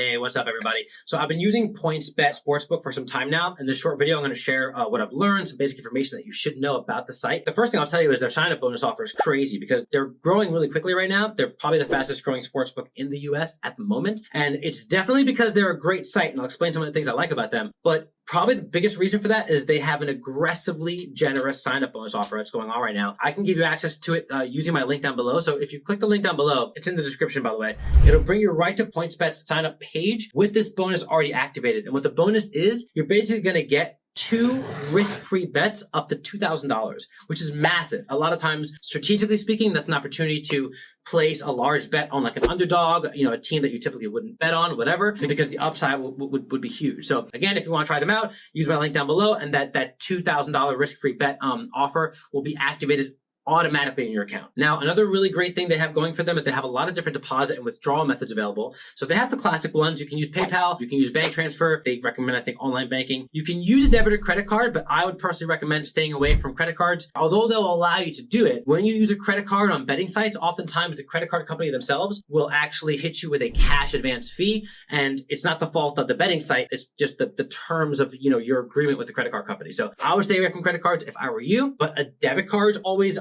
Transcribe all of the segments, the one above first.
Hey, what's up, everybody? So I've been using PointsBet Sportsbook for some time now. In this short video, I'm going to share what I've learned, some basic information that you should know about the site. The first thing I'll tell you is their sign-up bonus offer is crazy because they're growing really quickly right now. They're probably the fastest growing sportsbook in the US at the moment. And it's definitely because they're a great site, and I'll explain some of the things I like about them. But probably the biggest reason for that is they have an aggressively generous sign-up bonus offer that's going on right now. I can give you access to it using my link down below. So if you click the link down below, it's in the description, by the way, it'll bring you right to PointsBet's sign-up page with this bonus already activated. And what the bonus is, you're basically going to get 2 risk-free bets up to $2,000, which is massive. A lot of times, strategically speaking, that's an opportunity to place a large bet on like an underdog, a team that you typically wouldn't bet on, whatever, because the upside would be huge. So again, if you want to try them out, use my link down below, and that $2,000 risk-free bet offer will be activated automatically in your account. Now, another really great thing they have going for them is they have a lot of different deposit and withdrawal methods available. So they have the classic ones. You can use PayPal, you can use bank transfer. They recommend, I think, online banking. You can use a debit or credit card, but I would personally recommend staying away from credit cards. Although they'll allow you to do it, when you use a credit card on betting sites, oftentimes the credit card company themselves will actually hit you with a cash advance fee. And it's not the fault of the betting site. It's just the terms of, your agreement with the credit card company. So I would stay away from credit cards if I were you, but a debit card's always,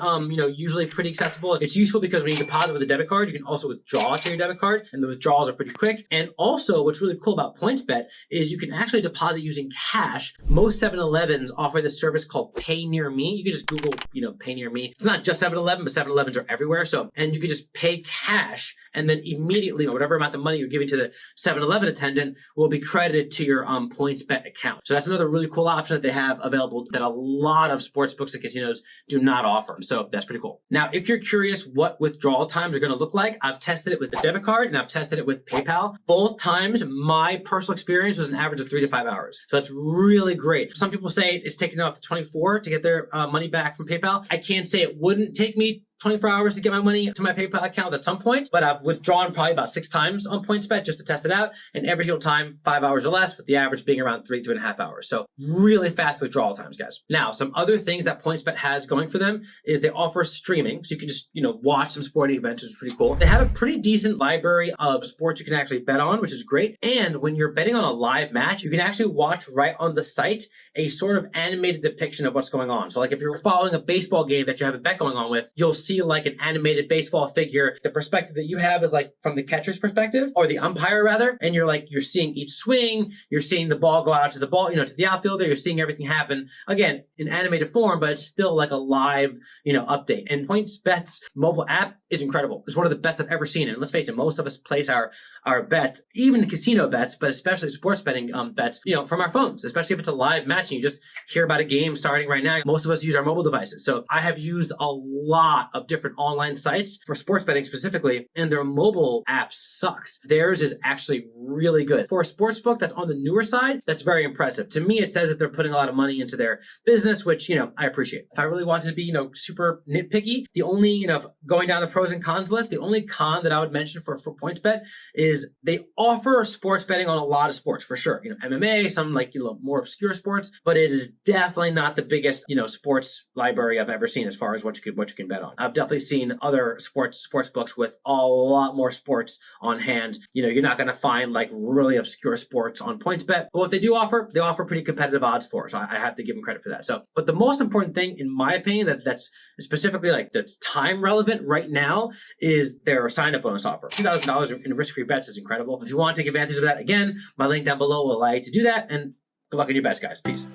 usually pretty accessible. It's useful because when you deposit with a debit card, you can also withdraw to your debit card, and the withdrawals are pretty quick. And also, what's really cool about PointsBet is you can actually deposit using cash. Most 7-Elevens offer this service called Pay Near Me. You can just Google, Pay Near Me. It's not just 7-Eleven, but 7-Elevens are everywhere. And you can just pay cash, and then immediately, whatever amount of money you're giving to the 7-Eleven attendant will be credited to your PointsBet account. So that's another really cool option that they have available that a lot of sportsbooks and casinos do not offer. So that's pretty cool. Now, if you're curious what withdrawal times are going to look like, I've tested it with the debit card and I've tested it with PayPal. Both times, my personal experience was an average of 3 to 5 hours. So that's really great. Some people say it's taking them up to 24 to get their money back from PayPal. I can't say it wouldn't take me 24 hours to get my money to my PayPal account at some point, but I've withdrawn probably about 6 times on PointsBet just to test it out, and every single time 5 hours or less, with the average being around 3.5 hours. So really fast withdrawal times, guys. Now, some other things that PointsBet has going for them is they offer streaming, so you can just watch some sporting events, which is pretty cool. They have a pretty decent library of sports you can actually bet on, which is great. And when you're betting on a live match, you can actually watch right on the site a sort of animated depiction of what's going on. So like if you're following a baseball game that you have a bet going on with, you'll see like an animated baseball figure. The perspective that you have is like from the catcher's perspective, or the umpire rather, and you're seeing each swing, you're seeing the ball go out to the ball, to the outfielder, you're seeing everything happen, again, in animated form, but it's still like a live, update. And PointsBet's mobile app is incredible. It's one of the best I've ever seen. And let's face it, most of us place our bets, even casino bets, but especially sports betting bets, from our phones, especially if it's a live match and you just hear about a game starting right now. Most of us use our mobile devices. So I have used a lot of different online sites for sports betting specifically, and their mobile app sucks. Theirs is actually really good. For a sportsbook that's on the newer side, that's very impressive. To me, it says that they're putting a lot of money into their business, which, I appreciate. If I really wanted to be, super nitpicky, the only, going down the pros and cons list, the only con that I would mention for PointsBet is they offer sports betting on a lot of sports, for sure. MMA, some like, more obscure sports, but it is definitely not the biggest, sports library I've ever seen as far as what you can bet on. I've definitely seen other sports books with a lot more sports on hand. You're not going to find like really obscure sports on PointsBet, but what they offer pretty competitive odds for. So I have to give them credit for that. So, but the most important thing, in my opinion, that's specifically like that's time relevant right now is their sign-up bonus offer. $2,000 in risk-free bets is incredible. If you want to take advantage of that, again, my link down below will allow you to do that. And good luck on your bets, guys. Peace.